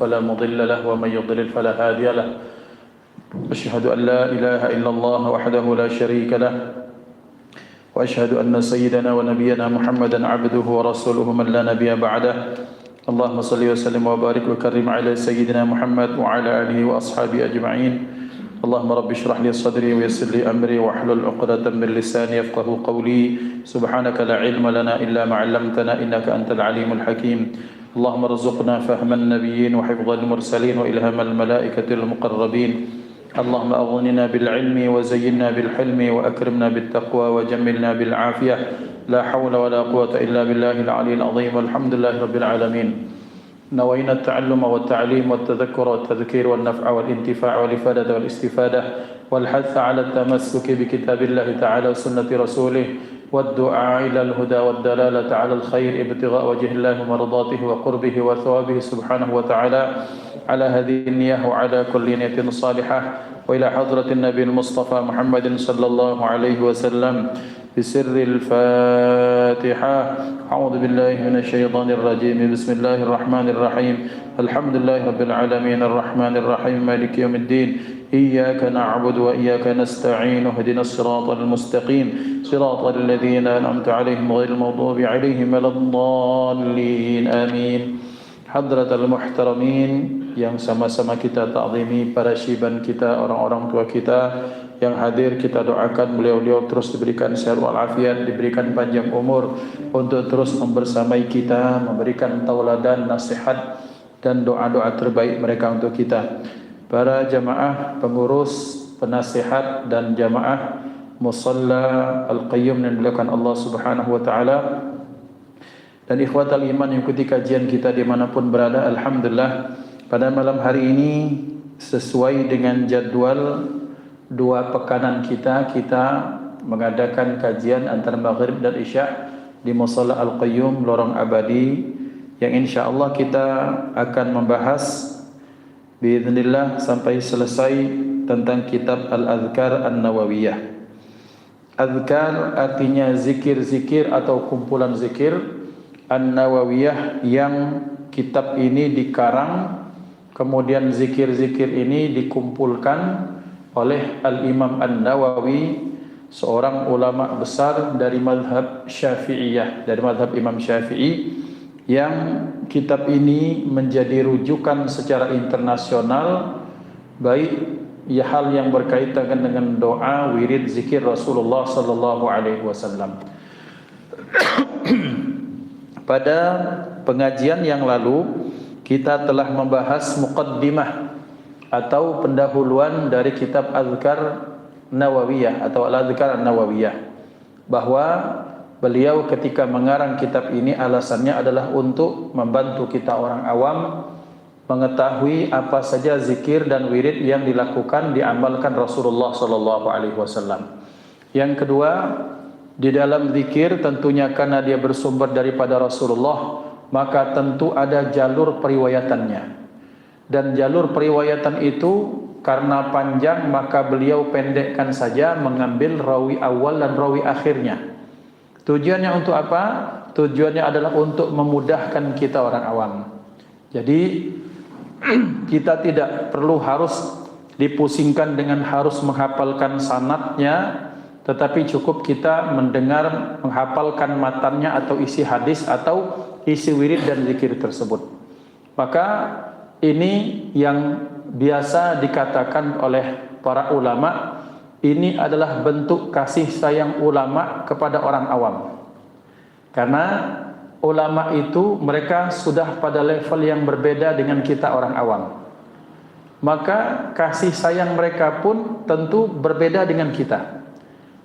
فلا مضل له ومن يضلل فلا هادي له أشهد أن لا إله إلا الله وحده لا شريك له وأشهد أن سيدنا ونبينا محمدا عبده ورسوله من لا نبي بعده اللهم صل وسلم وبارك وكرم على سيدنا محمد وعلى آله وأصحابه أجمعين اللهم رب اشرح لي صدري ويسر لي أمري واحلل عقدة من لساني يفقهوا قولي سبحانك لا علم لنا إلا ما علمتنا إنك أنت العليم الحكيم اللهم ارزقنا فهم النبيين وحفظ المرسلين وإلهام الملائكة المقربين اللهم أغننا بالعلم وزينا بالحلم وأكرمنا بالتقوى وجملنا بالعافية لا حول ولا قوة إلا بالله العلي العظيم والحمد لله رب العالمين نوينا التعلم والتعليم والتذكر والتذكير والنفع والانتفاع والإفادة والاستفادة والحث على التمسك بكتاب الله تعالى وسنة رسوله والدعاء إلى الهدى والدلالة على الخير ابتغاء وجه الله ومرضاته وقربه وثوابه سبحانه وتعالى على هذه النية وعلى كل نية صالحة وإلى حضرة النبي المصطفى محمد صلى الله عليه وسلم بسر الفاتحة أعوذ بالله من الشيطان الرجيم بسم الله الرحمن الرحيم الحمد لله رب العالمين الرحمن الرحيم مالك يوم الدين إياك نعبد وإياك نستعين اهدنا الصراط المستقيم صراط الذين أنعمت عليهم غير المغضوب عليهم ولا الضالين آمين حضرة المحترمين yang sama-sama kita ta'zimi para syiban kita, orang-orang tua kita yang hadir, kita doakan beliau-beliau terus diberikan sehat walafiat, diberikan panjang umur untuk terus membersamai kita, memberikan tauladan, nasihat dan doa-doa terbaik mereka untuk kita. Para jamaah pengurus, penasihat dan jamaah Musalla Al-Qayyum yang dilakukan Allah Subhanahu wa taala dan ikhwatal iman yang ikuti kajian kita dimanapun berada, alhamdulillah pada malam hari ini sesuai dengan jadwal 2 pekanan kita mengadakan kajian antara maghrib dan isya di Musalla Al-Qayyum Lorong Abadi yang insyaallah kita akan membahas biiznillah sampai selesai tentang kitab Al-Adhkar An-Nawawiyah. Adhkar artinya zikir-zikir atau kumpulan zikir. An-Nawawiyah yang kitab ini dikarang, kemudian zikir-zikir ini dikumpulkan oleh Al-Imam An-Nawawi, seorang ulama besar dari mazhab Syafi'iyah, dari mazhab Imam Syafi'i, yang kitab ini menjadi rujukan secara internasional baik ya hal yang berkaitan dengan doa, wirid, zikir Rasulullah sallallahu alaihi wasallam. Pada pengajian yang lalu kita telah membahas muqaddimah atau pendahuluan dari kitab Adhkar Nawawiyah atau Al-Adhkar An-Nawawiyah, bahwa beliau ketika mengarang kitab ini alasannya adalah untuk membantu kita orang awam mengetahui apa saja zikir dan wirid yang dilakukan, diamalkan Rasulullah sallallahu alaihi wasallam. Yang kedua, di dalam zikir tentunya karena dia bersumber daripada Rasulullah, maka tentu ada jalur periwayatannya. Dan jalur periwayatan itu karena panjang maka beliau pendekkan saja, mengambil rawi awal dan rawi akhirnya. Tujuannya untuk apa? Tujuannya adalah untuk memudahkan kita orang awam. Jadi kita tidak perlu harus dipusingkan dengan harus menghafalkan sanadnya, tetapi cukup kita mendengar, menghafalkan matannya atau isi hadis atau isi wirid dan zikir tersebut. Maka ini yang biasa dikatakan oleh para ulama, ini adalah bentuk kasih sayang ulama kepada orang awam. Karena ulama itu mereka sudah pada level yang berbeda dengan kita orang awam. Maka kasih sayang mereka pun tentu berbeda dengan kita.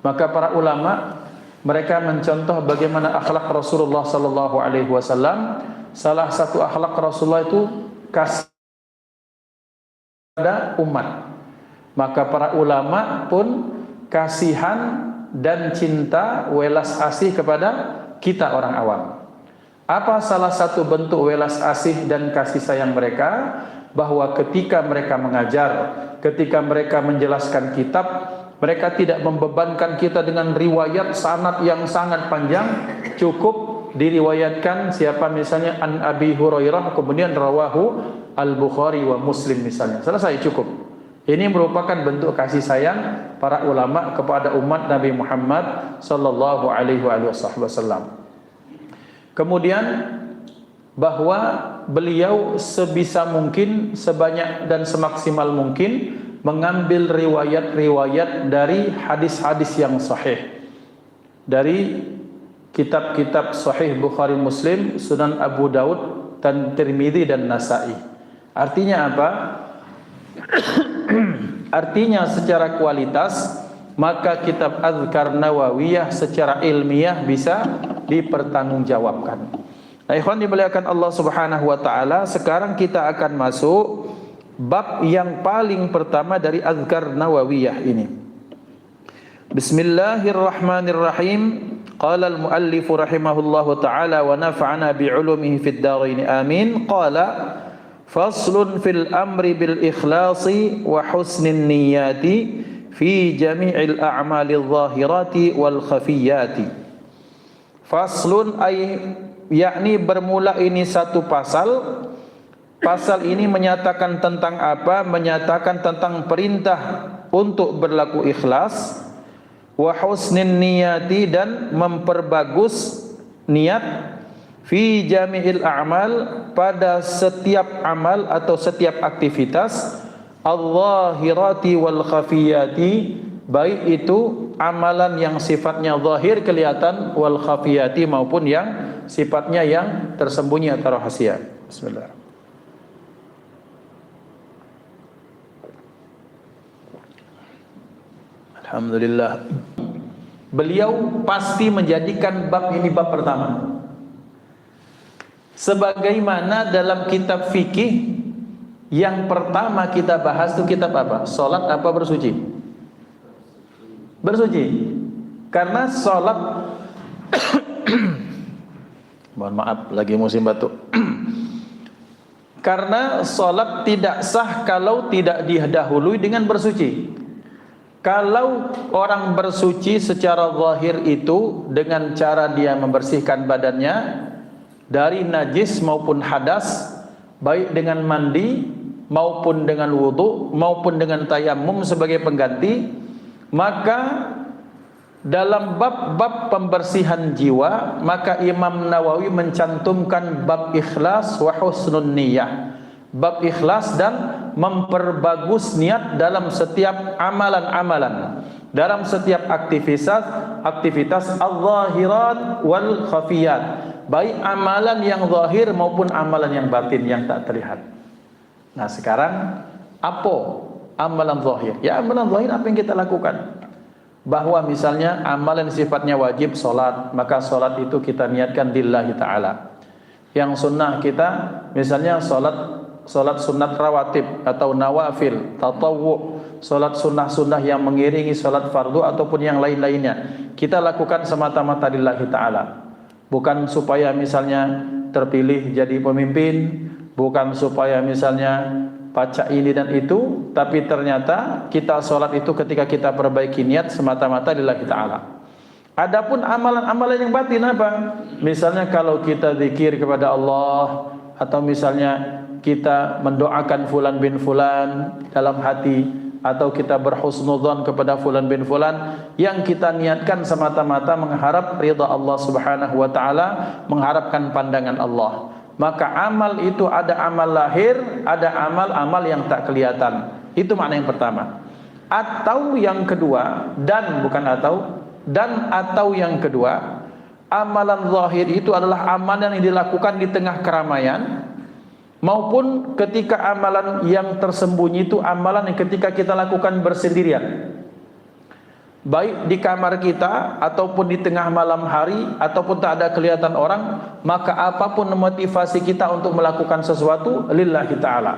Maka para ulama mereka mencontoh bagaimana akhlak Rasulullah sallallahu alaihi wasallam. Salah satu akhlak Rasulullah itu kasih pada umat. Maka para ulama pun kasihan dan cinta, welas asih kepada kita orang awam. Apa salah satu bentuk welas asih dan kasih sayang mereka? Bahwa ketika mereka mengajar, ketika mereka menjelaskan kitab, mereka tidak membebankan kita dengan riwayat sanad yang sangat panjang. Cukup diriwayatkan siapa misalnya an Abi Hurairah, kemudian rawahu Al-Bukhari wa Muslim misalnya. Selesai, cukup. Ini merupakan bentuk kasih sayang para ulama kepada umat Nabi Muhammad sallallahu alaihi wasallam. Kemudian bahwa beliau sebisa mungkin, sebanyak dan semaksimal mungkin mengambil riwayat-riwayat dari hadis-hadis yang sahih. Dari kitab-kitab sahih Bukhari, Muslim, Sunan Abu Daud, dan Tirmidzi dan Nasa'i. Artinya apa? Artinya secara kualitas, maka kitab Adhkar Nawawiyah secara ilmiah bisa dipertanggungjawabkan. Nah, ikhwan dimuliakan Allah Subhanahu wa taala, sekarang kita akan masuk bab yang paling pertama dari Adhkar Nawawiyah ini. Bismillahirrahmanirrahim. Qala al-muallif rahimahullahu ta'ala wa nafa'ana bi'ulumihi fid dharain amin. Qala faslun fil amri bil ikhlasi wa husnin niyyati fi jami'il a'malil zahirati wal khafiyati. Faslun ay yakni bermula ini satu pasal. Pasal ini menyatakan tentang apa? Menyatakan tentang perintah untuk berlaku ikhlas, wa husnin niyati, dan memperbagus niat, fi jami'il a'mal, pada setiap amal atau setiap aktivitas, al-zahirati wal khafiyati, baik itu amalan yang sifatnya zahir kelihatan, wal khafiyati, maupun yang sifatnya yang tersembunyi atau rahasia. Bismillah. Alhamdulillah. Beliau pasti menjadikan bab ini bab pertama. Sebagaimana dalam kitab fikih yang pertama kita bahas itu kitab apa? Salat apa bersuci? Bersuci. Karena salat mohon maaf lagi musim batuk. Karena salat tidak sah kalau tidak didahului dengan bersuci. Kalau orang bersuci secara zahir itu dengan cara dia membersihkan badannya dari najis maupun hadas, baik dengan mandi maupun dengan wudu maupun dengan tayamum sebagai pengganti, maka dalam bab-bab pembersihan jiwa, maka Imam Nawawi mencantumkan bab ikhlas wa husnun niyyah. Bab ikhlas dan memperbagus niat dalam setiap amalan-amalan, dalam setiap aktivitas al-zahirat wal khafiyat, baik amalan yang zahir maupun amalan yang batin yang tak terlihat. Nah, sekarang apa amalan zahir? Ya, amalan zahir apa yang kita lakukan? Bahwa misalnya amalan sifatnya wajib, salat, maka salat itu kita niatkan lillahi ta'ala. Yang sunnah kita misalnya salat sunat rawatib atau nawafil, tatawwu, salat sunnah-sunnah yang mengiringi salat fardu ataupun yang lain-lainnya, kita lakukan semata-mata lillahi ta'ala. Bukan supaya misalnya terpilih jadi pemimpin, bukan supaya misalnya baca ini dan itu, tapi ternyata kita salat itu ketika kita perbaiki niat semata-mata lillahi ta'ala. Adapun amalan-amalan yang batin apa? Misalnya kalau kita zikir kepada Allah, atau misalnya kita mendoakan fulan bin fulan dalam hati, atau kita berhusnudzon kepada fulan bin fulan, yang kita niatkan semata-mata mengharap ridha Allah Subhanahu wa taala, mengharapkan pandangan Allah. Maka amal itu ada amal lahir, ada amal-amal yang tak kelihatan. Itu makna yang pertama. Atau yang kedua, dan bukan atau yang kedua, amalan zahir itu adalah amalan yang dilakukan di tengah keramaian, maupun ketika amalan yang tersembunyi itu amalan yang ketika kita lakukan bersendirian, baik di kamar kita ataupun di tengah malam hari ataupun tak ada kelihatan orang. Maka apapun motivasi kita untuk melakukan sesuatu lillahi ta'ala.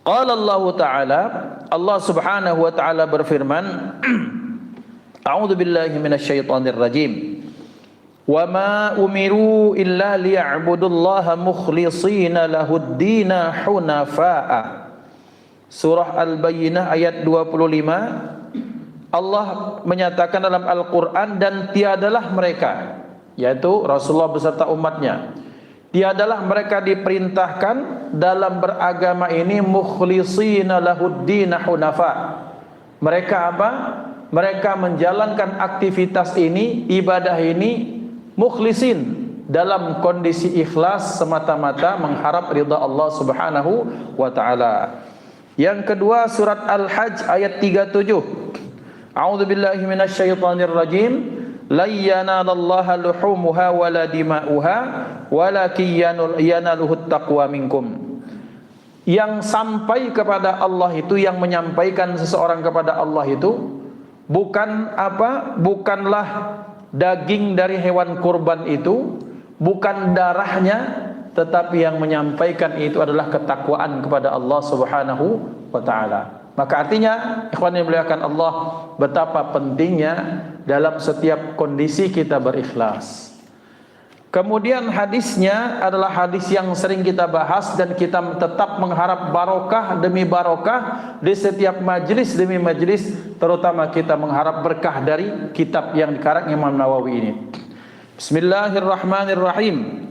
Qala Allah Ta'ala, Allah Subhanahu wa Ta'ala berfirman, A'udzu billahi minasyaitonir rajim. Wa ma umiru illa liya'budullaha mukhlishina lahud-dina hunafa'a. Surah Al-Bayyinah ayat 25. Allah menyatakan dalam Al-Quran, dan tiadalah mereka, yaitu Rasulullah beserta umatnya, tiadalah mereka diperintahkan dalam beragama ini mukhlishina lahuddin hunafa. Mereka apa? Mereka menjalankan aktivitas ini, ibadah ini mukhlisin, dalam kondisi ikhlas semata-mata mengharap ridha Allah Subhanahu wa taala. Yang kedua, surat Al-Hajj ayat 37. A'udzubillahi minasyaitonir rajim. La yanalallaha luhumuha wala dima'uha walakin yanaluhut taqwa minkum. Yang sampai kepada Allah itu, yang menyampaikan seseorang kepada Allah itu bukan apa? Bukanlah daging dari hewan kurban itu, bukan darahnya, tetapi yang menyampaikan itu adalah ketakwaan kepada Allah Subhanahu wa taala. Maka artinya, ikhwan yang dimuliakan Allah, betapa pentingnya dalam setiap kondisi kita berikhlas. Kemudian hadisnya adalah hadis yang sering kita bahas, dan kita tetap mengharap barokah demi barokah di setiap majlis demi majlis, terutama kita mengharap berkah dari kitab yang dikarang Imam Nawawi ini. Bismillahirrahmanirrahim.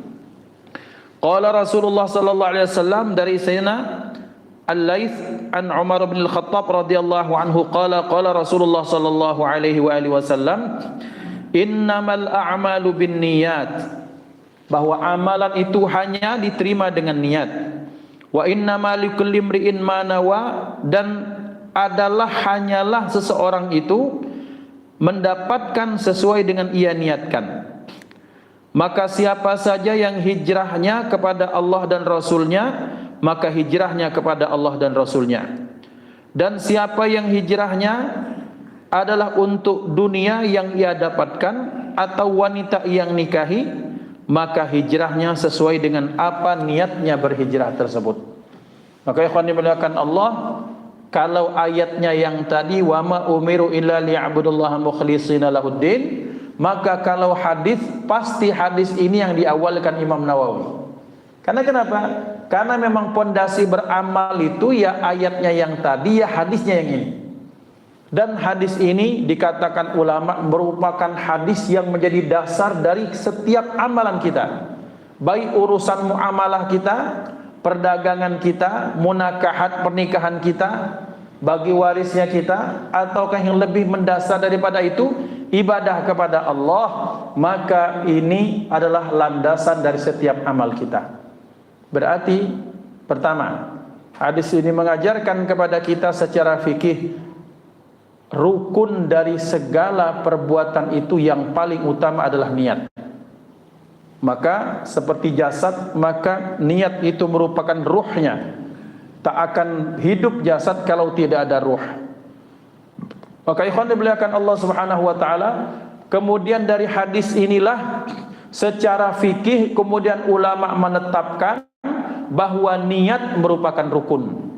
Qala Rasulullah sallallahu alaihi wasallam, dari Sayyidina Al-Laits an Umar bin Al-Khattab radhiyallahu anhu qala qala Rasulullah sallallahu alaihi wa alihi wasallam, innamal a'malu binniyat, bahwa amalan itu hanya diterima dengan niat. Wa innamal likulli imri'in ma nawa, dan adalah hanyalah seseorang itu mendapatkan sesuai dengan ia niatkan. Maka siapa saja yang hijrahnya kepada Allah dan Rasulnya, maka hijrahnya kepada Allah dan Rasulnya. Dan siapa yang hijrahnya adalah untuk dunia yang ia dapatkan atau wanita yang nikahi, maka hijrahnya sesuai dengan apa niatnya berhijrah tersebut. Maka ikhwan dimuliakan Allah, kalau ayatnya yang tadi wa ma umiru illa liya'budullaha mukhlishina lahuddin, maka kalau hadis, pasti hadis ini yang diawalkan Imam Nawawi. Karena kenapa? Karena memang pondasi beramal itu ya ayatnya yang tadi, ya hadisnya yang ini. Dan hadis ini dikatakan ulama merupakan hadis yang menjadi dasar dari setiap amalan kita. Baik urusan muamalah kita, perdagangan kita, munakahat pernikahan kita, bagi warisnya kita, ataukah yang lebih mendasar daripada itu, ibadah kepada Allah, maka ini adalah landasan dari setiap amal kita. Berarti pertama, hadis ini mengajarkan kepada kita secara fikih, rukun dari segala perbuatan itu yang paling utama adalah niat. Maka seperti jasad, maka niat itu merupakan ruhnya. Tak akan hidup jasad kalau tidak ada ruh. Maka ikhwan dimuliakan Allah Subhanahu wa taala, kemudian dari hadis inilah secara fikih kemudian ulama menetapkan bahwa niat merupakan rukun.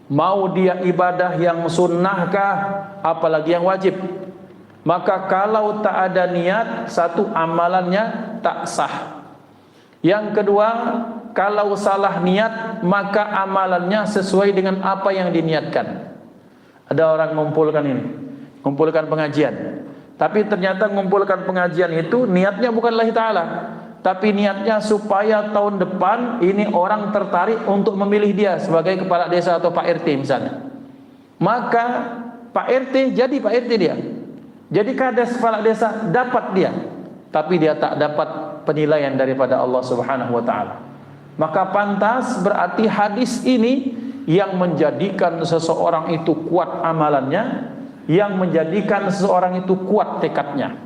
Mau dia ibadah yang sunnahkah, apalagi yang wajib. Maka kalau tak ada niat, satu amalannya tak sah. Yang kedua, kalau salah niat, maka amalannya sesuai dengan apa yang diniatkan. Ada orang mengumpulkan ini, mengumpulkan pengajian, tapi ternyata mengumpulkan pengajian itu niatnya bukan lillahi ta'ala, tapi niatnya supaya tahun depan ini orang tertarik untuk memilih dia sebagai kepala desa atau Pak RT misalnya. Maka Pak RT jadi Pak RT dia, jadi kades kepala desa dapat dia, tapi dia tak dapat penilaian daripada Allah Subhanahu wa taala. Maka pantas berarti hadis ini yang menjadikan seseorang itu kuat amalannya, yang menjadikan seseorang itu kuat tekadnya.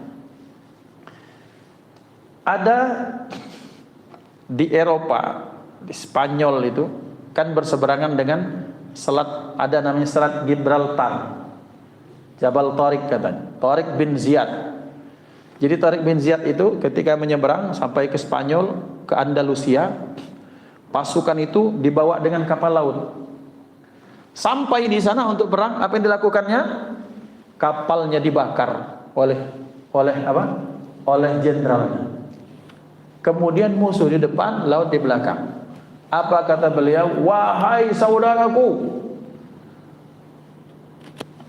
Ada di Eropa, di Spanyol itu kan berseberangan dengan selat, ada namanya selat Gibraltar, Jabal Tariq katanya, Tariq bin Ziyad. Jadi Tariq bin Ziyad itu ketika menyeberang sampai ke Spanyol, ke Andalusia, pasukan itu dibawa dengan kapal laut. Sampai di sana untuk perang, apa yang dilakukannya? Kapalnya dibakar oleh apa? Oleh jenderalnya. Kemudian musuh di depan, laut di belakang. Apa kata beliau? Wahai saudaraku,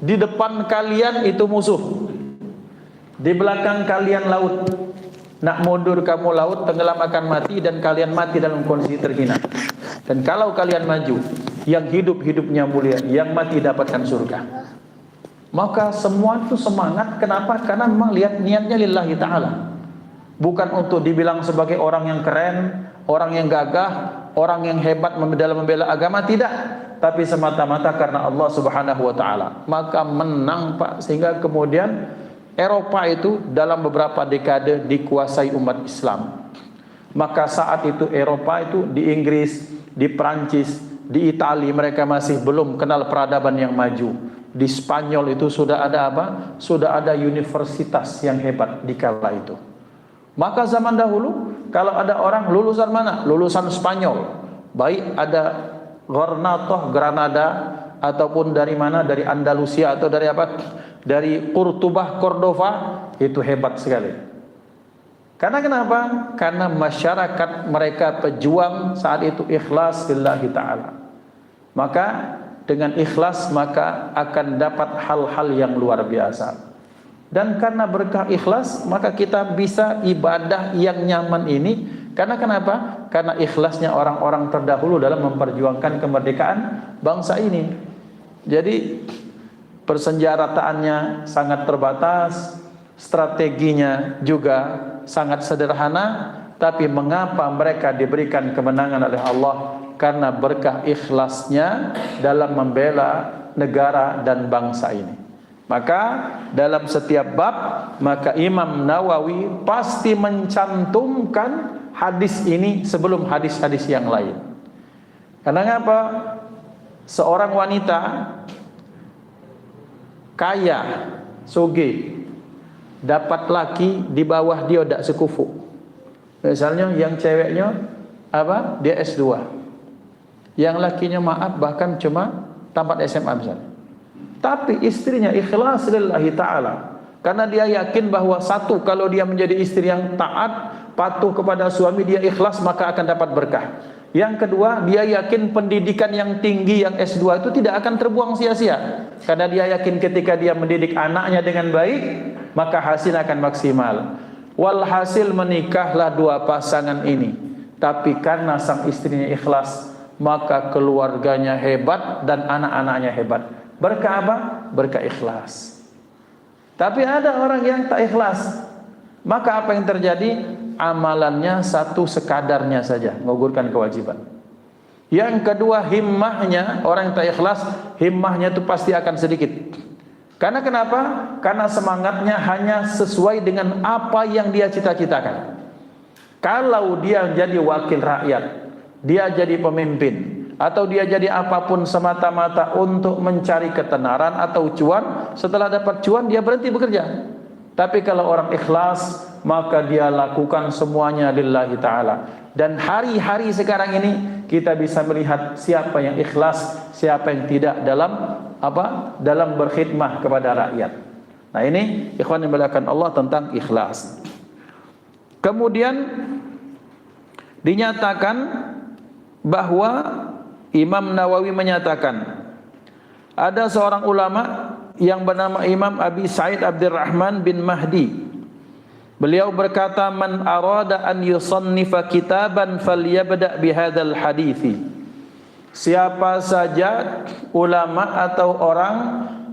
Di depan kalian itu musuh, di belakang kalian laut. Nak mundur kamu laut, tenggelam akan mati, dan kalian mati dalam kondisi terhina. Dan kalau kalian maju, yang hidup hidupnya mulia, yang mati dapatkan surga. Maka semua itu semangat. Kenapa? Karena memang lihat niatnya lillahi ta'ala, bukan untuk dibilang sebagai orang yang keren, orang yang gagah, orang yang hebat dalam membela agama. Tidak, tapi semata-mata karena Allah subhanahu wa ta'ala. Maka menang Pak, sehingga kemudian Eropa itu dalam beberapa dekade dikuasai umat Islam. Maka saat itu Eropa itu di Inggris, di Prancis, di Italia mereka masih belum kenal peradaban yang maju. Di Spanyol itu sudah ada apa? Sudah ada universitas yang hebat di kala itu. Maka zaman dahulu kalau ada orang lulusan mana? Lulusan Spanyol. Baik ada Granada ataupun dari mana? Dari Andalusia atau dari apa? Dari Qurtubah, Cordova, itu hebat sekali. Karena kenapa? Karena masyarakat mereka pejuang saat itu ikhlas lillahi ta'ala. Maka dengan ikhlas maka akan dapat hal-hal yang luar biasa. Dan karena berkah ikhlas maka kita bisa ibadah yang nyaman ini. Karena kenapa? Karena ikhlasnya orang-orang terdahulu dalam memperjuangkan kemerdekaan bangsa ini. Jadi persenjataannya sangat terbatas, strateginya juga sangat sederhana, tapi mengapa mereka diberikan kemenangan oleh Allah? Karena berkah ikhlasnya dalam membela negara dan bangsa ini. Maka dalam setiap bab, maka Imam Nawawi pasti mencantumkan hadis ini sebelum hadis-hadis yang lain. Karena apa? Seorang wanita kaya, sugih, dapat laki di bawah dia tidak sekufu. Misalnya yang ceweknya apa? Dia S2. Yang lakinya maaf bahkan cuma tamat SMA misalnya. Tapi istrinya ikhlas lillahi ta'ala. Karena dia yakin bahwa satu, kalau dia menjadi istri yang taat, patuh kepada suami, dia ikhlas maka akan dapat berkah. Yang kedua, dia yakin pendidikan yang tinggi yang S2 itu tidak akan terbuang sia-sia. Karena dia yakin ketika dia mendidik anaknya dengan baik, maka hasil akan maksimal. Walhasil menikahlah dua pasangan ini. Tapi karena sang istrinya ikhlas, maka keluarganya hebat dan anak-anaknya hebat. Berkah apa? Berkah ikhlas. Tapi ada orang yang tak ikhlas. Maka apa yang terjadi? Amalannya satu sekadarnya saja, menggugurkan kewajiban. Yang kedua, himmahnya, orang yang tak ikhlas, himmahnya itu pasti akan sedikit. Karena kenapa? Karena semangatnya hanya sesuai dengan apa yang dia cita-citakan. Kalau dia jadi wakil rakyat, dia jadi pemimpin, atau dia jadi apapun semata-mata untuk mencari ketenaran atau cuan, setelah dapat cuan dia berhenti bekerja. Tapi kalau orang ikhlas, maka dia lakukan semuanya lillahi ta'ala. Dan hari-hari sekarang ini kita bisa melihat siapa yang ikhlas, siapa yang tidak dalam apa? Dalam berkhidmah kepada rakyat. Nah ini ikhwan yang dimuliakan Allah tentang ikhlas. Kemudian dinyatakan bahwa Imam Nawawi menyatakan ada seorang ulama yang bernama Imam Abi Sa'id Abdurrahman bin Mahdi. Beliau berkata, man arada an yusannifa kitaban falyabda bihadzal hadithi. Siapa saja ulama atau orang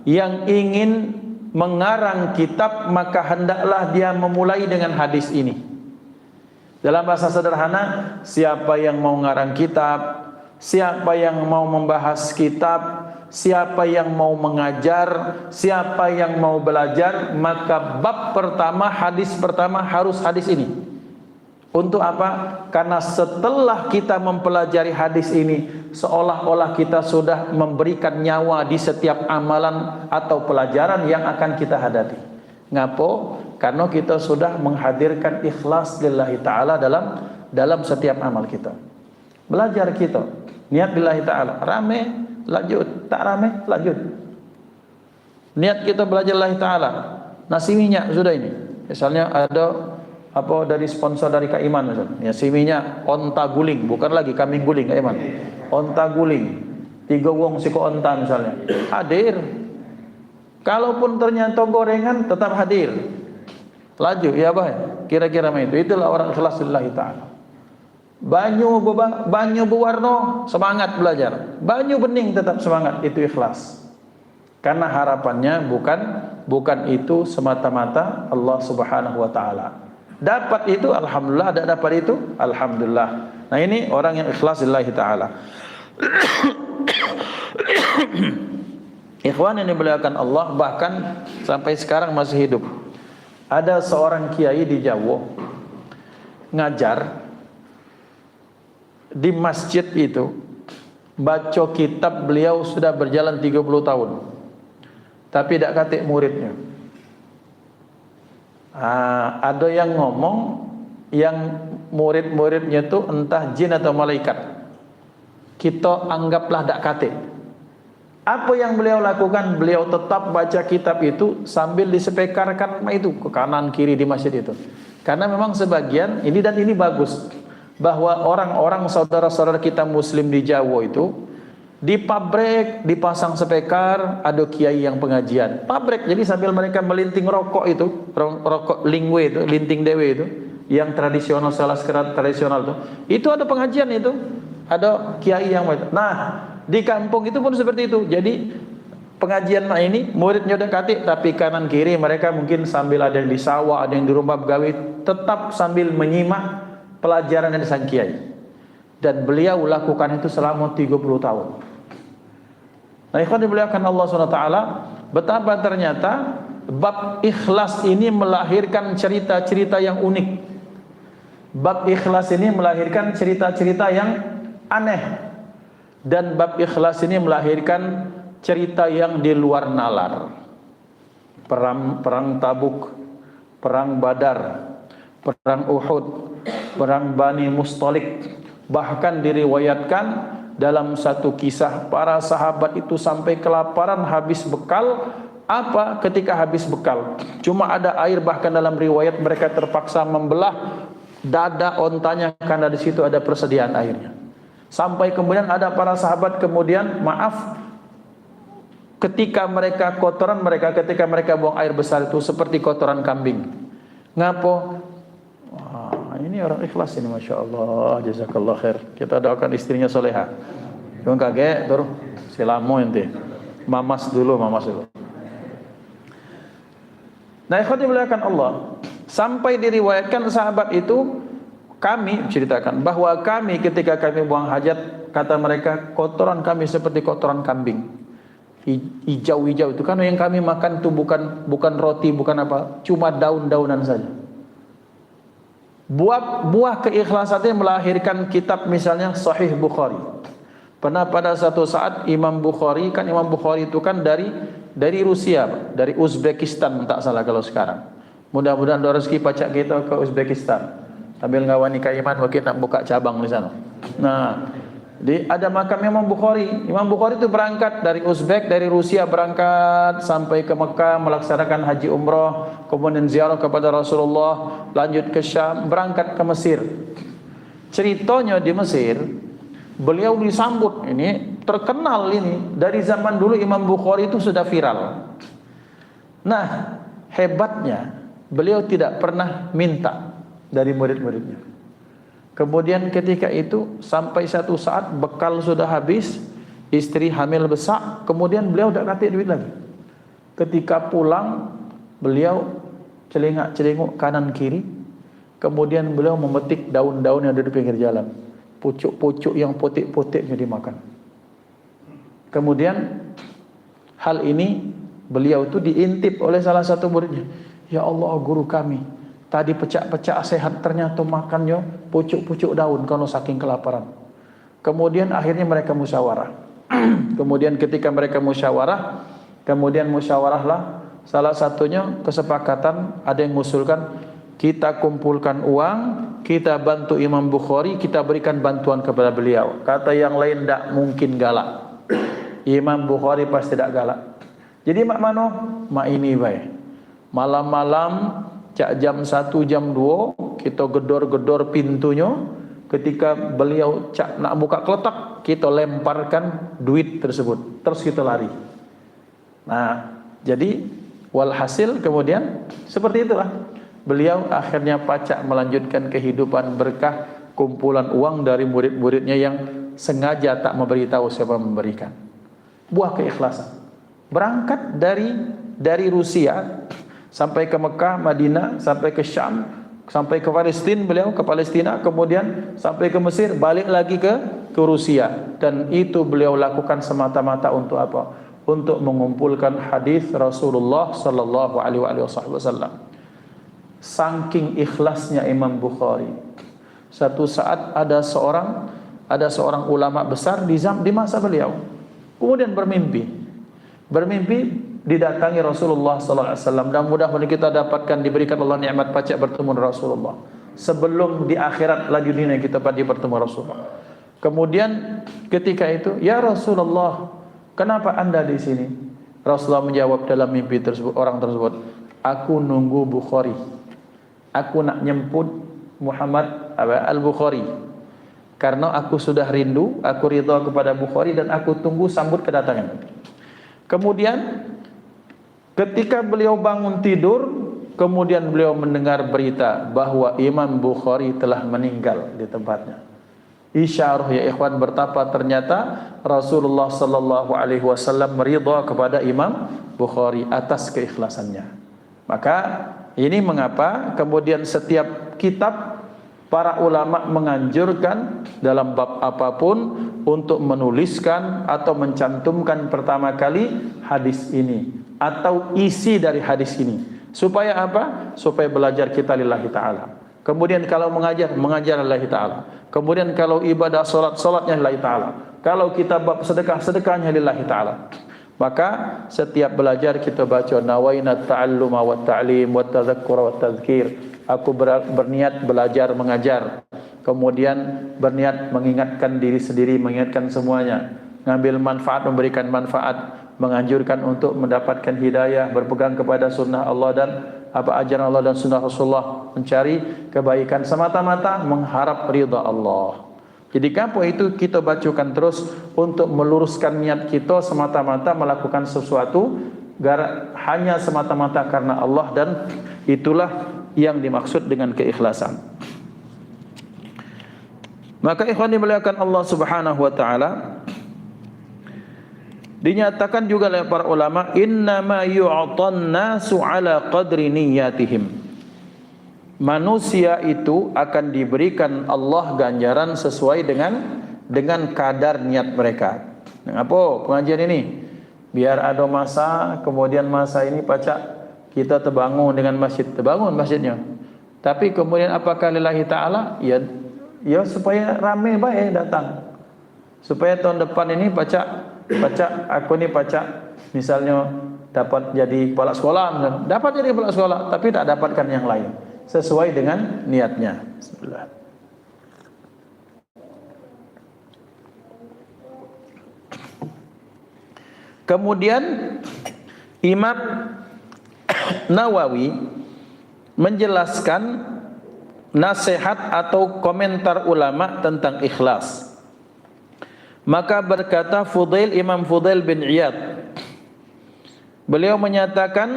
yang ingin mengarang kitab, maka hendaklah dia memulai dengan hadis ini. Dalam bahasa sederhana, siapa yang mau mengarang kitab, siapa yang mau membahas kitab, siapa yang mau mengajar, siapa yang mau belajar, maka bab pertama, hadis pertama harus hadis ini. Untuk apa? Karena setelah kita mempelajari hadis ini, seolah-olah kita sudah memberikan nyawa di setiap amalan atau pelajaran yang akan kita hadapi. Ngapo? Karena kita sudah menghadirkan ikhlas lillahi ta'ala dalam setiap amal kita. Belajar kita, niat lillahi ta'ala, rame, lanjut, tak rame, lanjut. Niat kita belajar lillahi ta'ala. Nasi minyak sudah ini. Misalnya ada apa dari sponsor dari Kak Iman misalnya. Nasi minyak onta guling, bukan lagi kambing guling Kak Iman. Onta guling. 3 wong siko onta misalnya. Hadir. Kalaupun ternyata gorengan tetap hadir. Laju, ya bah. Kira-kira itu. Itulah orang ikhlas lillahi ta'ala. Banyu berwarna, semangat belajar. Banyu bening tetap semangat, itu ikhlas. Karena harapannya bukan itu semata-mata Allah Subhanahu wa taala. Dapat itu alhamdulillah, tidak dapat itu alhamdulillah. Nah, ini orang yang ikhlas lillahi taala. Ikhwan yang dimuliakan Allah, bahkan sampai sekarang masih hidup. Ada seorang kiai di Jawa ngajar di masjid itu, baca kitab beliau sudah berjalan 30 tahun. Tapi tidak katik muridnya. Ada yang ngomong yang murid-muridnya itu entah jin atau malaikat. Kita anggaplah tidak katik. Apa yang beliau lakukan? Beliau tetap baca kitab itu sambil disepekarkan itu ke kanan kiri di masjid itu. Karena memang sebagian ini dan ini bagus, bahwa orang-orang saudara-saudara kita muslim di Jawa itu di pabrik dipasang spekar, ada kiai yang pengajian pabrik, jadi sambil mereka melinting rokok itu, rokok lingwe itu, linting dewe itu, yang tradisional, salah sekerat tradisional itu ada pengajian itu, ada kiai yang nah di kampung itu pun seperti itu. Jadi pengajian ini muridnya udah katik, tapi kanan kiri mereka mungkin sambil ada yang di sawah, ada yang di rumah begawi, tetap sambil menyimak pelajaran dari sang kiai. Dan beliau lakukan itu selama 30 tahun. Nah, ikhwan dimuliakan Allah SWT, betapa ternyata bab ikhlas ini melahirkan cerita-cerita yang unik. Bab ikhlas ini melahirkan cerita-cerita yang aneh. Dan bab ikhlas ini melahirkan cerita yang di luar nalar. Perang Tabuk, perang Badar, perang Uhud, perang Bani Mustalik. Bahkan diriwayatkan dalam satu kisah para sahabat itu sampai kelaparan, habis bekal. Apa ketika habis bekal? Cuma ada air, bahkan dalam riwayat mereka terpaksa membelah dada ontanya karena di situ ada persediaan airnya. Sampai kemudian ada para sahabat kemudian ketika mereka kotoran mereka, ketika mereka buang air besar itu seperti kotoran kambing. Ngapo? Ini orang ikhlas ini, Masya Allah, jazakallah khair. Kita doakan istrinya soleha. Jangan kaget, terus silamo ente. Mamas dulu. Nah, ikhwati dimuliakan Allah, sampai diriwayatkan sahabat itu, kami ceritakan bahwa kami ketika kami buang hajat, kata mereka kotoran kami seperti kotoran kambing. Hijau-hijau itu, karena yang kami makan itu bukan roti, bukan apa, cuma daun-daunan saja. Buah keikhlasan melahirkan kitab, misalnya Sahih Bukhari. Pernah pada satu saat Imam Bukhari itu kan dari Rusia, dari Uzbekistan tak salah kalau sekarang. Mudah-mudahan ada rezeki pacak kita ke Uzbekistan. Sambil ngawani Kak Iman, mungkin nak buka cabang di sana. Nah, ada makam Imam Bukhari. Imam Bukhari itu berangkat dari Uzbek, dari Rusia, berangkat sampai ke Mekah melaksanakan haji umrah, kemudian ziarah kepada Rasulullah, lanjut ke Syam, berangkat ke Mesir. Ceritanya di Mesir, beliau disambut, ini terkenal ini, dari zaman dulu Imam Bukhari itu sudah viral. Nah, hebatnya beliau tidak pernah minta dari murid-muridnya. Kemudian ketika itu sampai satu saat bekal sudah habis, istri hamil besar, kemudian beliau tidak kasih duit lagi. Ketika pulang, beliau celingak-celinguk kanan kiri, kemudian beliau memetik daun-daun yang ada di pinggir jalan, pucuk-pucuk yang putih-putihnya dimakan. Kemudian hal ini beliau itu diintip oleh salah satu muridnya. Ya Allah, guru kami tadi pecah-pecah sehat, ternyata makannya pucuk-pucuk daun karena saking kelaparan. Kemudian akhirnya mereka musyawarah. Kemudian ketika mereka musyawarah, musyawarahlah, salah satunya kesepakatan, ada yang mengusulkan, kita kumpulkan uang, kita bantu Imam Bukhari, kita berikan bantuan kepada beliau. Kata yang lain, tidak mungkin galak. Imam Bukhari pasti tidak galak. Jadi mak mano? Mak ini baik. Malam-malam jam 1, jam 2 kita gedor-gedor pintunya. Ketika beliau nak buka kotak, kita lemparkan duit tersebut, terus kita lari. Nah, Jadi walhasil kemudian seperti itulah. Beliau akhirnya pacak melanjutkan kehidupan berkah kumpulan uang dari murid-muridnya yang sengaja tak memberitahu siapa memberikan. Buah keikhlasan. Berangkat dari Rusia sampai ke Mekah, Madinah, sampai ke Syam, sampai ke Palestina, beliau ke Palestina, kemudian sampai ke Mesir, balik lagi ke Rusia, dan itu beliau lakukan semata-mata untuk apa? Untuk mengumpulkan hadis Rasulullah sallallahu alaihi wasallam. Saking ikhlasnya Imam Bukhari, satu saat ada seorang ulama besar di masa beliau, kemudian bermimpi didatangi Rasulullah sallallahu alaihi wasallam, dan mudah-mudahan kita dapatkan diberikan Allah nikmat pacak bertemu dengan Rasulullah sebelum di akhirat lagi dunia kita pada bertemu Rasulullah. Kemudian ketika itu, ya Rasulullah, kenapa Anda di sini? Rasulullah menjawab dalam mimpi tersebut, orang tersebut, aku nunggu Bukhari, aku nak nyemput Muhammad Al-Bukhari, karena aku sudah rindu, aku ridha kepada Bukhari, dan aku tunggu sambut kedatangan. Kemudian ketika beliau bangun tidur, kemudian beliau mendengar berita bahwa Imam Bukhari telah meninggal di tempatnya. Isyarah ya ikhwan, betapa ternyata Rasulullah sallallahu alaihi wasallam meridha kepada Imam Bukhari atas keikhlasannya. Maka ini mengapa kemudian setiap kitab para ulama menganjurkan dalam bab apapun untuk menuliskan atau mencantumkan pertama kali hadis ini atau isi dari hadis ini. Supaya apa? Supaya belajar kita lillahi ta'ala. Kemudian kalau mengajar lillahi ta'ala. Kemudian kalau ibadah salatnya lillahi ta'ala. Kalau kita bab sedekahnya lillahi ta'ala. Maka setiap belajar kita baca nawaina ta'alluma wa ta'lim wa tadhakkura wa tadhkir. Aku berniat belajar mengajar, kemudian berniat mengingatkan diri sendiri, mengingatkan semuanya, ngambil manfaat, memberikan manfaat, menganjurkan untuk mendapatkan hidayah, berpegang kepada sunnah Allah dan ajaran Allah dan sunnah Rasulullah, mencari kebaikan semata-mata mengharap ridha Allah. Jadi apa itu kita bacakan terus untuk meluruskan niat kita semata-mata melakukan sesuatu hanya semata-mata karena Allah, dan itulah yang dimaksud dengan keikhlasan. Maka ikhwan dimuliakan Allah Subhanahu wa taala, dinyatakan juga oleh para ulama, innama yu'tan nasu ala qadri niyyatihim. Manusia itu akan diberikan Allah ganjaran sesuai dengan kadar niat mereka. Apa pengajian ini? Biar ada masa, kemudian masa ini pacak kita terbangun dengan masjid, terbangun masjidnya. Tapi kemudian apakah lillahi ta'ala? Ya supaya ramai baik datang. Supaya tahun depan ini pacak aku ni pacak misalnya dapat jadi kepala sekolah, dapat jadi kepala sekolah, tapi tak dapatkan yang lain sesuai dengan niatnya. Bismillah. Kemudian Imam Nawawi menjelaskan nasihat atau komentar ulama tentang ikhlas. Maka berkata Imam Fudail bin Iyad, beliau menyatakan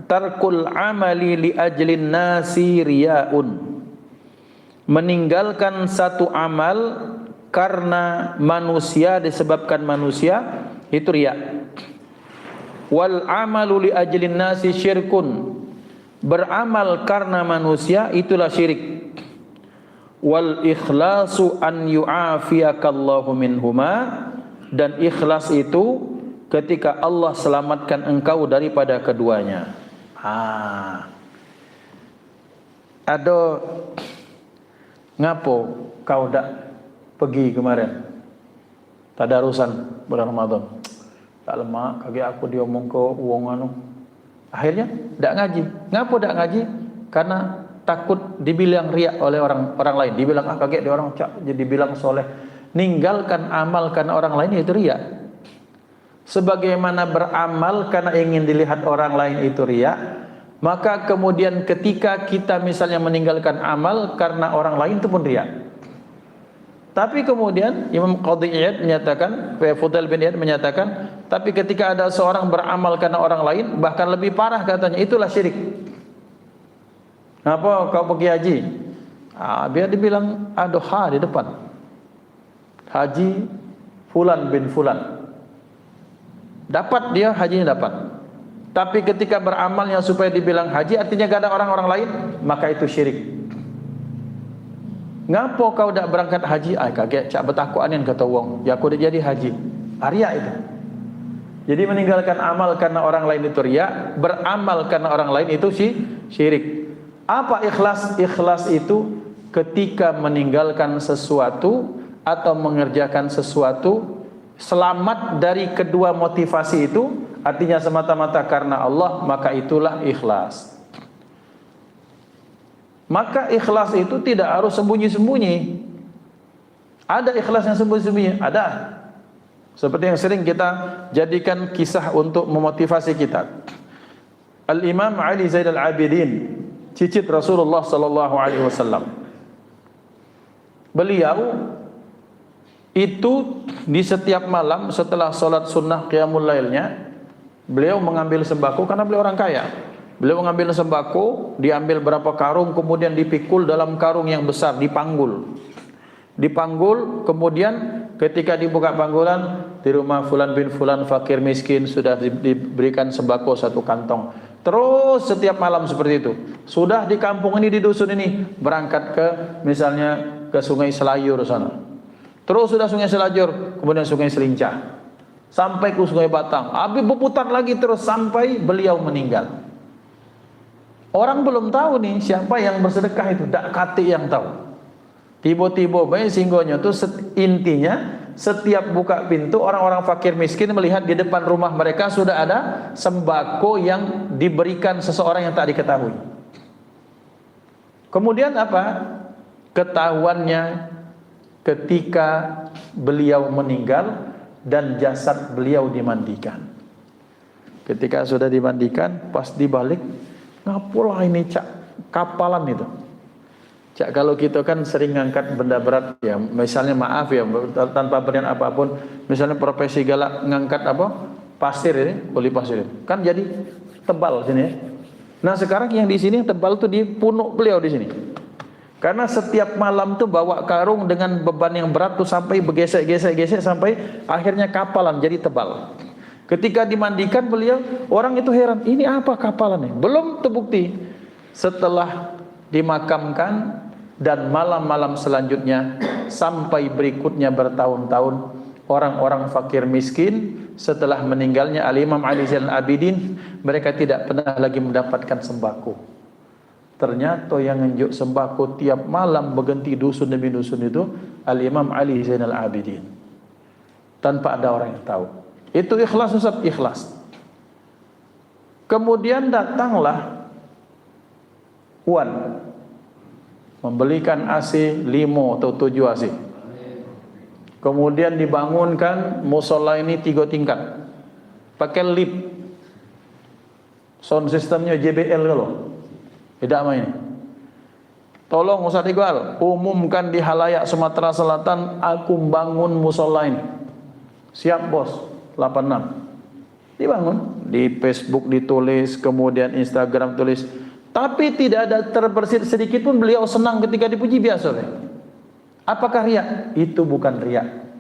tarkul amali li ajlin nasi riyaun, meninggalkan satu amal karena manusia, disebabkan manusia, itu riya. Wal amalu li ajlin nasi syirkun, beramal karena manusia itulah syirik. Wal ikhlasu an yu'afiyakallahu minhuma, dan ikhlas itu ketika Allah selamatkan engkau daripada keduanya. Ada ngapo kau dak pergi kemarin tadarusan bulan Ramadan? Tak lemak kaki aku diomong ke uang anu. Akhirnya dak ngaji. Ngapo dak ngaji? Karena takut dibilang riak oleh orang lain. Dibilang kaget dia orang jadi bilang soleh. Ninggalkan amal karena orang lain itu riak. Sebagaimana beramal karena ingin dilihat orang lain itu riak, maka kemudian ketika kita misalnya meninggalkan amal karena orang lain itu pun riak. Tapi kemudian Imam Qadhi Iyad menyatakan, Fudail bin Iyad menyatakan, tapi ketika ada seorang beramal karena orang lain, bahkan lebih parah katanya, itulah syirik. Kenapa kau pergi haji? Biar dibilang ada di depan. Haji Fulan bin Fulan. Dapat dia, hajinya dapat. Tapi ketika beramalnya supaya dibilang haji, artinya gak ada orang-orang lain, maka itu syirik. Ngapo kau dak berangkat haji? Kaget cak betakuanin kata wong. Ya aku dah jadi haji. Riya itu. Jadi meninggalkan amal karena orang lain itu riya, beramal karena orang lain itu syirik. Apa ikhlas? Ikhlas itu ketika meninggalkan sesuatu atau mengerjakan sesuatu selamat dari kedua motivasi itu, artinya semata-mata karena Allah, maka itulah ikhlas. Maka ikhlas itu tidak harus sembunyi-sembunyi. Ada ikhlas yang sembunyi-sembunyi, ada. Seperti yang sering kita jadikan kisah untuk memotivasi kita. Al-Imam Ali Zainal Abidin, cicit Rasulullah sallallahu alaihi wasallam. Beliau itu di setiap malam setelah salat sunnah qiyamul lailnya, beliau mengambil sembako karena beliau orang kaya. Beliau mengambil sembako, diambil berapa karung, kemudian dipikul dalam karung yang besar, dipanggul. Dipanggul, kemudian ketika dibuka panggulan, di rumah Fulan bin Fulan fakir miskin sudah diberikan sembako satu kantong. Terus setiap malam seperti itu. Sudah di kampung ini, di dusun ini, berangkat ke misalnya ke Sungai Selayur sana. Terus sudah Sungai Selajur, kemudian Sungai Selincah, sampai ke Sungai Batang. Habis berputar lagi terus sampai beliau meninggal. Orang belum tahu nih siapa yang bersedekah itu, dak kati yang tahu. Tiba-tiba bayi singgonya tuh intinya setiap buka pintu orang-orang fakir miskin melihat di depan rumah mereka sudah ada sembako yang diberikan seseorang yang tak diketahui. Kemudian apa? Ketahuannya ketika beliau meninggal dan jasad beliau dimandikan. Ketika sudah dimandikan, pas dibalik, ngapalah ini cak kapalan itu. Cak kalau kita kan sering ngangkat benda berat ya, misalnya maaf ya tanpa berian apapun, misalnya profesi galak ngangkat apa? Pasir ini, kuli pasir ini. Kan jadi tebal sini ya. Nah, sekarang yang di sini tebal tuh di punuk beliau di sini. Karena setiap malam tuh bawa karung dengan beban yang berat tuh sampai bergesek-gesek sampai akhirnya kapalan jadi tebal. Ketika dimandikan beliau, orang itu heran, ini apa kapalan ini? Belum terbukti. Setelah dimakamkan dan malam-malam selanjutnya sampai berikutnya bertahun-tahun, orang-orang fakir miskin setelah meninggalnya Al-Imam Ali Zainal Abidin, mereka tidak pernah lagi mendapatkan sembako. Ternyata yang ngenjuk sembako tiap malam berganti dusun demi dusun itu Al-Imam Ali Zainal Abidin. Tanpa ada orang yang tahu. Itu ikhlas, Ustaz, ikhlas. Kemudian datanglah Wan membelikan AC 5 atau 7 AC. Kemudian dibangunkan musola ini 3 tingkat. Pakai lift. Sound systemnya JBL kalau. Tidak main. Tolong Ustaz Iqbal, umumkan di halayak Sumatera Selatan, aku bangun musola ini. Siap bos. 86 dibangun, di Facebook ditulis, kemudian Instagram tulis, tapi tidak ada terbersit sedikit pun beliau senang ketika dipuji, biasa. Apakah riya? Itu bukan riya.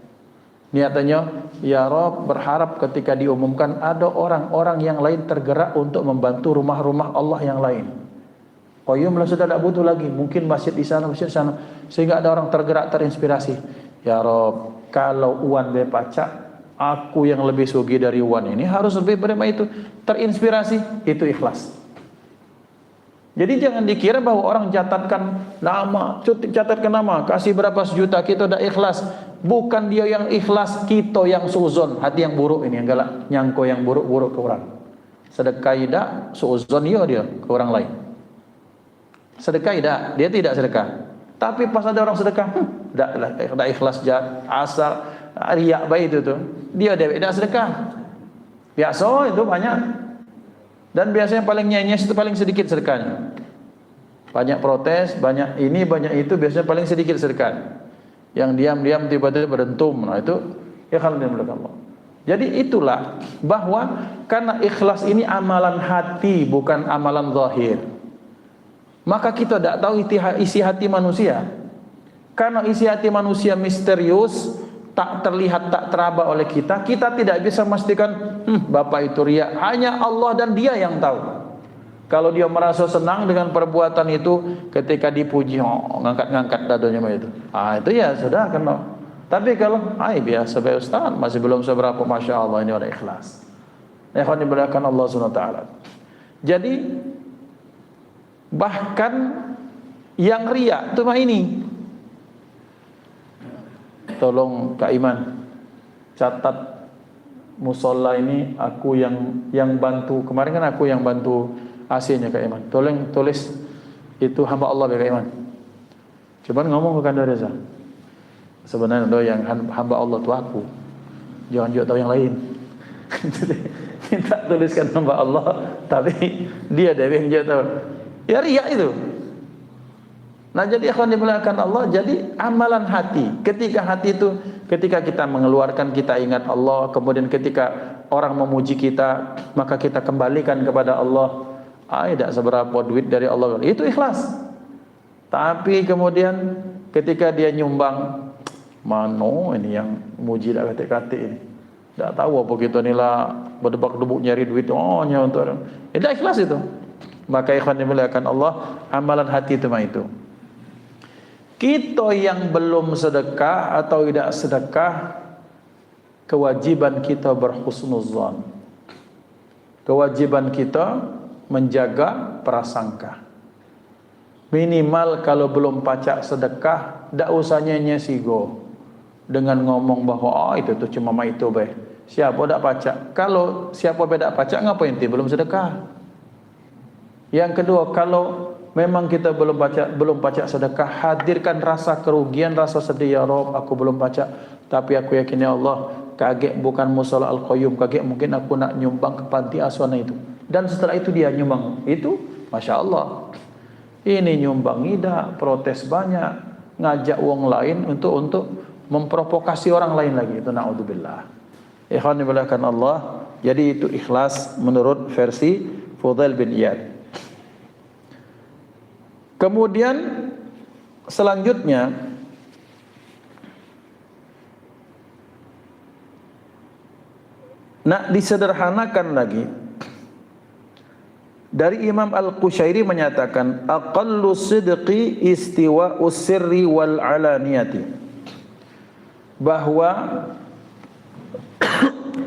Niatannya ya Rabb, berharap ketika diumumkan ada orang-orang yang lain tergerak untuk membantu rumah-rumah Allah yang lain. Qayyum lah sudah tidak butuh lagi, mungkin masjid di sana, masjid di sana, sehingga ada orang tergerak, terinspirasi. Ya Rabb, kalau uan be pacak, aku yang lebih sugi dari Wan ini harus lebih beriman, itu terinspirasi, itu ikhlas. Jadi jangan dikira bahwa orang catatkan nama, catatkan nama, kasih berapa sejuta, kita udah ikhlas. Bukan dia yang ikhlas, kita yang suzon, hati yang buruk ini, yang galak, nyangko yang buruk-buruk ke orang. Sedekah tidak, suzon dia ke orang lain. Sedekah tidak, dia tidak sedekah. Tapi pas ada orang sedekah, tidak ikhlas, asal riak baik itu tuh. Dia tidak sedekah. Biasa itu banyak. Dan biasanya paling nyenyes itu paling sedikit sedekahnya. Banyak protes, banyak ini, banyak itu, biasanya paling sedikit sedekah. yang diam-diam tiba-tiba berentum. Nah itu ikhlas dengan Allah. Jadi itulah bahwa karena ikhlas ini amalan hati bukan amalan zahir. Maka kita tidak tahu isi hati manusia. Karena isi hati manusia misterius, tak terlihat, tak teraba oleh kita, kita tidak bisa memastikan bapak itu riya. Hanya Allah dan Dia yang tahu. Kalau dia merasa senang dengan perbuatan itu, ketika dipuji, ngangkat-ngangkat dadanya itu. Itu ya sudah kena. Tapi kalau biasa baik Ustaz, masih belum seberapa, Masya Allah, ini orang ikhlas. Ikhwan dimuliakan Allah SWT. Jadi bahkan yang riya cuma ini. Tolong Kak Iman catat musola ini, aku yang bantu. Kemarin kan aku yang bantu AC-nya Kak Iman. Tolong tulis itu hamba Allah Kak Iman. Coba ngomong ke Kanda Reza. Sebenarnya yang hamba Allah itu aku. Jangan juga tahu yang lain. Kita tuliskan hamba Allah, tapi dia yang juga tahu. Ya riya itu. Nah jadi ikhwan dimuliakan Allah, jadi amalan hati. Ketika kita mengeluarkan, kita ingat Allah. Kemudian ketika orang memuji kita, maka kita kembalikan kepada Allah. Tidak seberapa duit dari Allah. Itu ikhlas. Tapi kemudian ketika dia nyumbang, mano ini yang muji dak kate-kate ini. Tak tahu apa kita nila berdebak-debuk nyari duit nya untuk orang. Itu ikhlas itu. Maka ikhwan dimuliakan Allah, amalan hati itu mah itu. Kita yang belum sedekah atau tidak sedekah, kewajiban kita berhusnuzan. Kewajiban kita menjaga prasangka. Minimal kalau belum pacak sedekah, dak usah nyesigo dengan ngomong bahwa itu tuh cuma itu bae. Siapa dak pacak? Kalau siapa beda pacak, ngapain dia belum sedekah? Yang kedua, kalau memang kita belum pacak sedekah, hadirkan rasa kerugian, rasa sedih, ya Rob, aku belum pacak, tapi aku yakin ya Allah, kaget bukan mushola Al-Qayyum, kaget mungkin aku nak nyumbang ke panti asuhan itu. Dan setelah itu dia nyumbang itu, Masya Allah. Ini nyumbang tidak, protes banyak, ngajak uang lain untuk memprovokasi orang lain lagi. Itu na'udzubillah. Ikhwan dimuliakan Allah. Jadi itu ikhlas menurut versi Fudail bin Iyad. Kemudian selanjutnya nak disederhanakan lagi. Dari Imam Al-Qushairi menyatakan aqallu sidqi istiwa'us sirri wal alaniyati, bahwa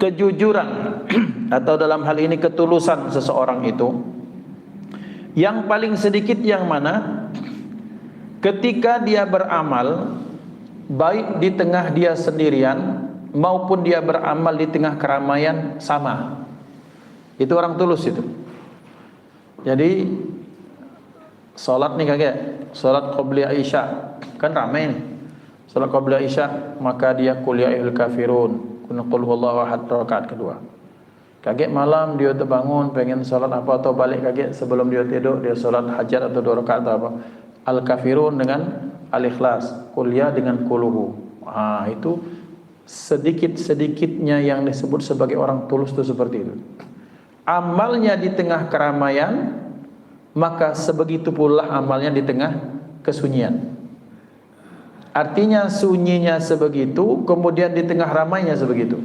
kejujuran atau dalam hal ini ketulusan seseorang itu yang paling sedikit yang mana? Ketika dia beramal baik di tengah dia sendirian maupun dia beramal di tengah keramaian sama. Itu orang tulus itu. Jadi salat nih kakek, salat qobliyah Isya kan ramai nih. Salat qobliyah Isya maka dia qul ya ayyuhal kafirun, qul huwallahu ahad rakaat kedua. Kaget malam dia terbangun pengen salat apa atau balik kaget sebelum dia tidur dia salat hajat atau 2 rakaat atau apa. Al-kafirun dengan al-ikhlas, qul ya dengan quluhu. Itu sedikit-sedikitnya yang disebut sebagai orang tulus itu seperti itu. Amalnya di tengah keramaian, maka sebegitu pula amalnya di tengah kesunyian. Artinya sunyinya sebegitu, kemudian di tengah ramainya sebegitu.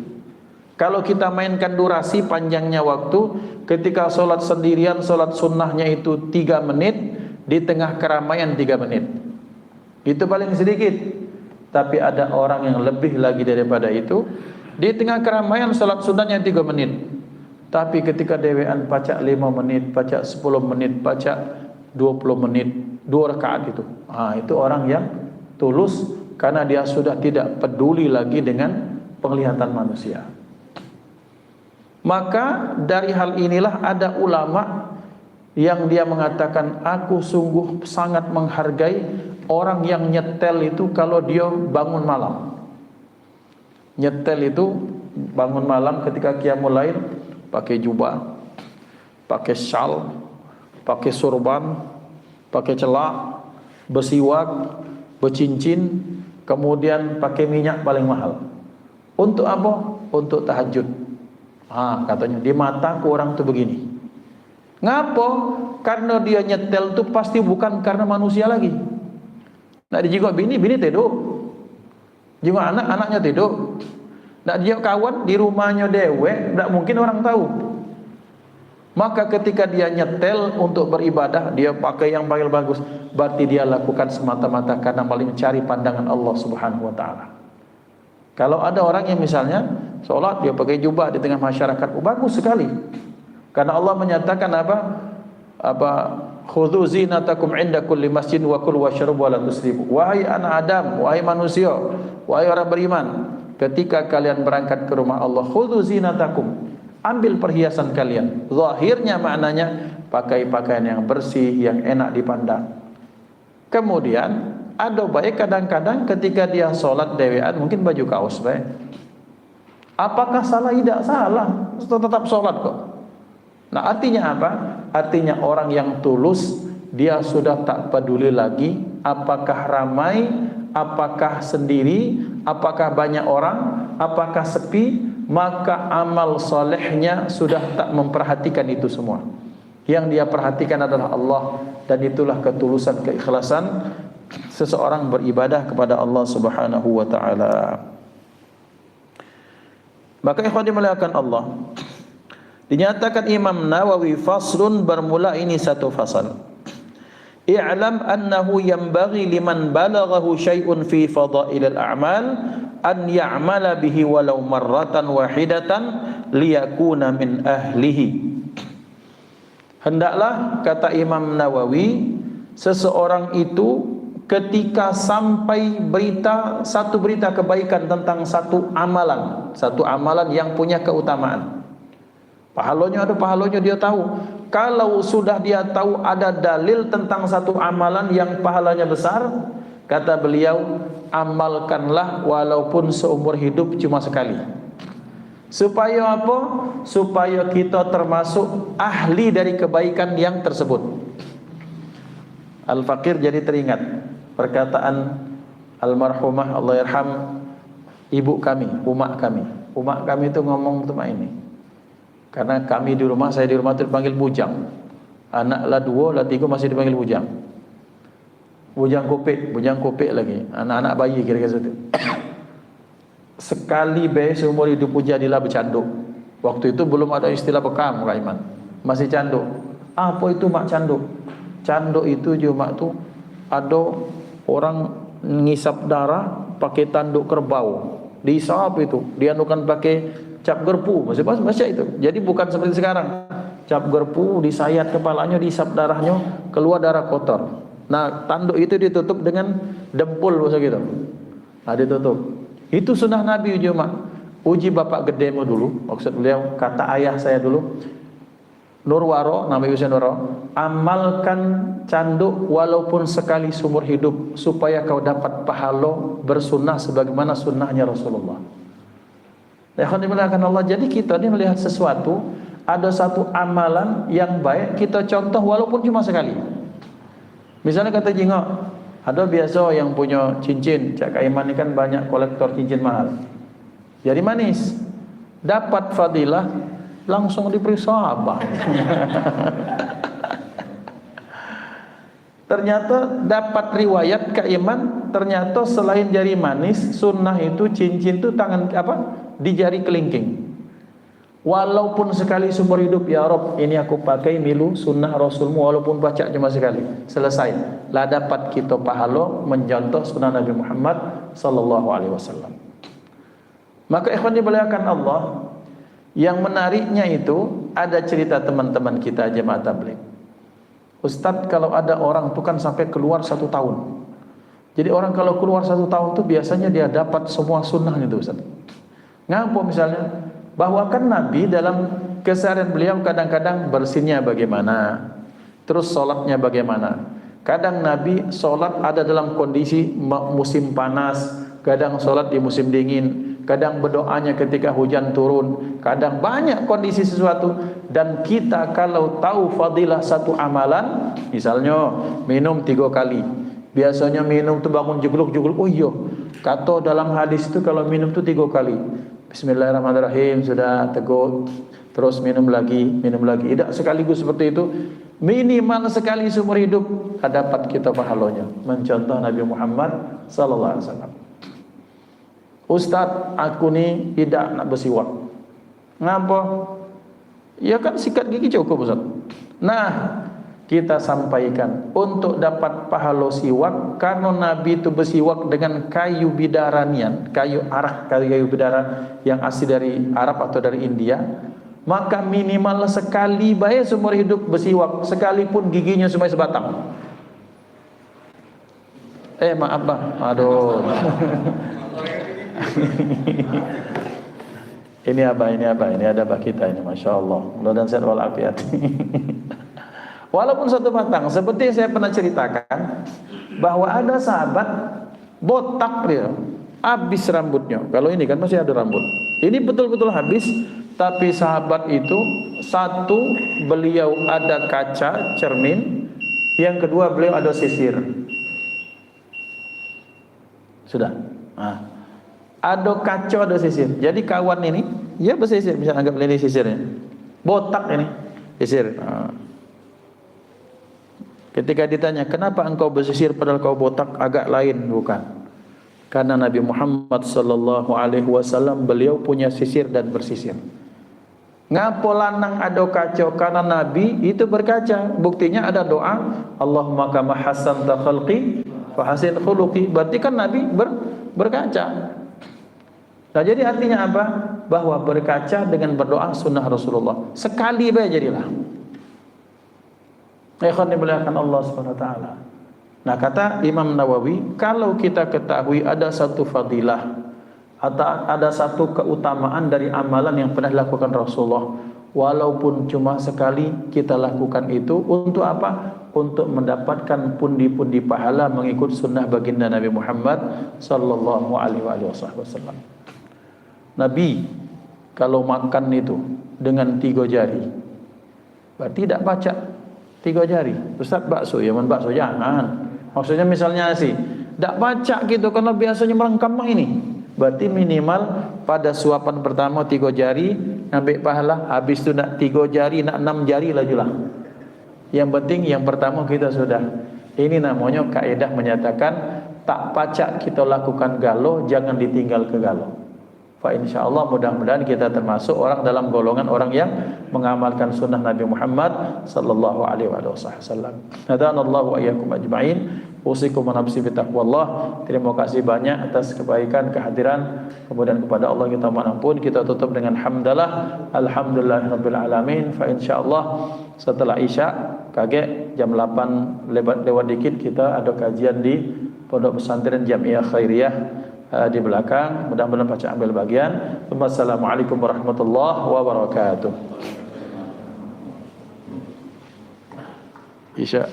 Kalau kita mainkan durasi panjangnya waktu, ketika sholat sendirian, sholat sunnahnya itu 3 menit, di tengah keramaian 3 menit. Itu paling sedikit. Tapi ada orang yang lebih lagi daripada itu, di tengah keramaian sholat sunnahnya 3 menit. Tapi ketika dewean pacak 5 menit, pacak 10 menit, pacak 20 menit, 2 rakaat itu. Itu orang yang tulus karena dia sudah tidak peduli lagi dengan penglihatan manusia. Maka dari hal inilah ada ulama yang dia mengatakan, aku sungguh sangat menghargai orang yang nyetel itu kalau dia bangun malam. Nyetel itu bangun malam ketika qiyamul lail, pakai jubah, pakai syal, pakai surban, pakai celak, bersiwak, bercincin, kemudian pakai minyak paling mahal. Untuk apa? Untuk tahajud. Katanya di mataku orang tuh begini. Ngapa? Karena dia nyetel tuh pasti bukan karena manusia lagi. Nak dijenguk bini tidur. Jenguk anak, anaknya tidur. Nak dijenguk kawan di rumahnya dewe, tidak mungkin orang tahu. Maka ketika dia nyetel untuk beribadah, dia pakai yang paling bagus, berarti dia lakukan semata-mata karena paling mencari pandangan Allah Subhanahu wa taala. Kalau ada orang yang misalnya sholat dia pakai jubah di tengah masyarakat, bagus sekali. Karena Allah menyatakan apa? Khudhu zinatakum inda kulli masjid wa kulu washrabu wa la tusrifu. Wahai anak Adam, wahai manusia, wahai orang beriman, ketika kalian berangkat ke rumah Allah, khudhu zinatakum, ambil perhiasan kalian. Zahirnya maknanya pakai pakaian yang bersih, yang enak dipandang. Kemudian ada baik kadang-kadang ketika dia sholat dewean mungkin baju kaos baik. Apakah salah? Tidak salah, tetap sholat kok. Nah artinya apa? Artinya orang yang tulus, dia sudah tak peduli lagi apakah ramai, apakah sendiri, apakah banyak orang, apakah sepi, maka amal solehnya sudah tak memperhatikan itu semua. Yang dia perhatikan adalah Allah, dan itulah ketulusan, keikhlasan seseorang beribadah kepada Allah Subhanahu wa taala. Maka ikhwan dimuliakan Allah, dinyatakan Imam Nawawi, faslun, bermula ini satu fasal. I'lam annahu yanbaghi liman balaghahu syai'un fi fadailil a'mal an ya'mala bihi walau marratan wahidatan liyakuna min ahlihi. Hendaklah, kata Imam Nawawi, seseorang itu ketika sampai satu berita kebaikan tentang satu amalan yang punya keutamaan, pahalanya ada pahalanya, dia tahu. Kalau sudah dia tahu ada dalil tentang satu amalan yang pahalanya besar, kata beliau, amalkanlah walaupun seumur hidup cuma sekali. Supaya apa? Supaya kita termasuk ahli dari kebaikan yang tersebut. Al-Faqir jadi teringat perkataan almarhumah Allah yarham ibu kami, umak kami itu ngomong cuma ini. Karena kami di rumah, saya di rumah itu dipanggil bujang. Anak lah 2, lah 3 masih dipanggil bujang. Bujang kopek lagi. Anak-anak bayi kira-kira itu. Sekali seumur hidup jadilah bercanduk. Waktu itu belum ada istilah bekam, Kak Iman. Masih canduk. Apa itu mak canduk? Canduk itu cuma tuh ada orang ngisap darah pakai tanduk kerbau. Diisap itu, dianukan pakai cap gerpu, masih itu. Jadi bukan seperti sekarang. Cap gerpu disayat kepalanya, diisap darahnya, keluar darah kotor. Nah, tanduk itu ditutup dengan dempul masa gitu. Nah, ditutup. Itu sunnah Nabi cuma. Uji bapak gedemu dulu, maksud beliau, kata ayah saya dulu, Nurwaro, nama ibu saya Nurwaro, amalkan canduk walaupun sekali seumur hidup supaya kau dapat pahala bersunnah sebagaimana sunnahnya Rasulullah. Allah. Jadi kita ini melihat sesuatu, ada satu amalan yang baik, kita contoh walaupun cuma sekali. Misalnya kata jingok, ada biasa yang punya cincin, Cak Kaiman ini kan banyak kolektor cincin mahal. Jadi manis, dapat fadilah, langsung diperiksa abah. Ternyata dapat riwayat Kak Iman, ternyata selain jari manis, sunnah itu cincin itu tangan di jari kelingking. Walaupun sekali seumur hidup, ya Rob, ini aku pakai milu sunnah Rasulmu walaupun baca cuma sekali. Selesai. Lah dapat kita pahala mencontoh sunnah Nabi Muhammad sallallahu alaihi wasallam. Maka ikhwan dimuliakan Allah, yang menariknya itu ada cerita teman-teman kita jemaah tabligh. Ustadz, kalau ada orang itu kan sampai keluar 1 tahun. Jadi orang kalau keluar 1 tahun itu biasanya dia dapat semua sunnah itu Ustadz. Ngapa misalnya? Bahwa kan Nabi dalam keseharian beliau kadang-kadang bersihnya bagaimana, terus sholatnya bagaimana. Kadang Nabi sholat ada dalam kondisi musim panas, kadang sholat di musim dingin, kadang berdoanya ketika hujan turun, kadang banyak kondisi sesuatu. Dan kita kalau tahu fadilah satu amalan, misalnya minum 3 kali, biasanya minum tuh bangun jugluk-jugluk, oh iya, Kata dalam hadis itu kalau minum itu 3 kali. Bismillahirrahmanirrahim, sudah teguk, terus minum lagi. Tidak sekaligus seperti itu. Minimal sekali seumur hidup dapat kita pahalanya. Mencontoh Nabi Muhammad sallallahu alaihi wasallam. Ustaz, aku ni tidak nak bersiwak. Ngapa? Ya kan sikat gigi cukup, Ustaz. Nah, kita sampaikan untuk dapat pahala siwak, karena Nabi itu bersiwak dengan kayu bidaranian, kayu bidara yang asli dari Arab atau dari India, maka minimal sekali baik seumur hidup bersiwak, sekalipun giginya cuma sebatang. Maaf Bang, aduh. Ini ada abah kita ini, Masya Allah, mudah-mudahan sehat walafiat. Walaupun satu batang, seperti saya pernah ceritakan bahwa ada sahabat botak dia, habis rambutnya. Kalau ini kan masih ada rambut, ini betul-betul habis. Tapi sahabat itu, satu, beliau ada kaca cermin, yang kedua beliau ada sisir. Sudah, ada kaca, ada sisir. Jadi kawan ini, ya bersisir, bisa anggap ini sisirnya. Botak ini, sisir. Ketika ditanya, kenapa engkau bersisir padahal kau botak? Agak lain, bukan. Karena Nabi Muhammad sallallahu alaihi wasallam beliau punya sisir dan bersisir. Ngapo lanang ada kacau? Karena Nabi itu berkaca. Buktinya ada doa, Allahumma kama hasanta khalqi fa hasin khuluqi. Berarti kan Nabi berkaca. Nah, jadi artinya apa? Bahwa berkaca dengan berdoa sunnah Rasulullah. Sekali bae jadilah. Ikhwan dimuliakan Allah Subhanahu wa taala. Nah, kata Imam Nawawi, kalau kita ketahui ada satu fadilah atau ada satu keutamaan dari amalan yang pernah dilakukan Rasulullah, walaupun cuma sekali kita lakukan itu, untuk apa? Untuk mendapatkan pundi-pundi pahala mengikut sunnah baginda Nabi Muhammad sallallahu alaihi wasallam. Nabi kalau makan itu dengan 3 jari, berarti tidak baca 3 jari. Ustaz, bakso, ya man bakso jangan. Maksudnya misalnya nasi, tidak baca gitu karena biasanya merengkam ini. Berarti minimal pada suapan pertama 3 jari ambil pahala, habis itu nak 3 jari, nak 6 jari lajulah. Yang penting yang pertama kita sudah. Ini namanya kaidah menyatakan tak pacak kita lakukan galau, jangan ditinggal ke galau. Fa insyaallah mudah-mudahan kita termasuk orang dalam golongan orang yang mengamalkan sunnah Nabi Muhammad sallallahu alaihi wasallam. Hadanallahu wa iyyakum ajma'in. Usikum wa nafsi bi taqwallah. Terima kasih banyak atas kebaikan kehadiran. Kemudian kepada Allah kita mohon ampun. Kita tutup dengan hamdalah. Alhamdulillahirabbil alamin. Fa insyaallah setelah Isya, kaget jam 8 lewat dikit kita ada kajian di Pondok Pesantren Jamiah Khairiyah di belakang. Mudah-mudahan baca ambil bagian. Wassalamualaikum warahmatullahi wabarakatuh. Isya.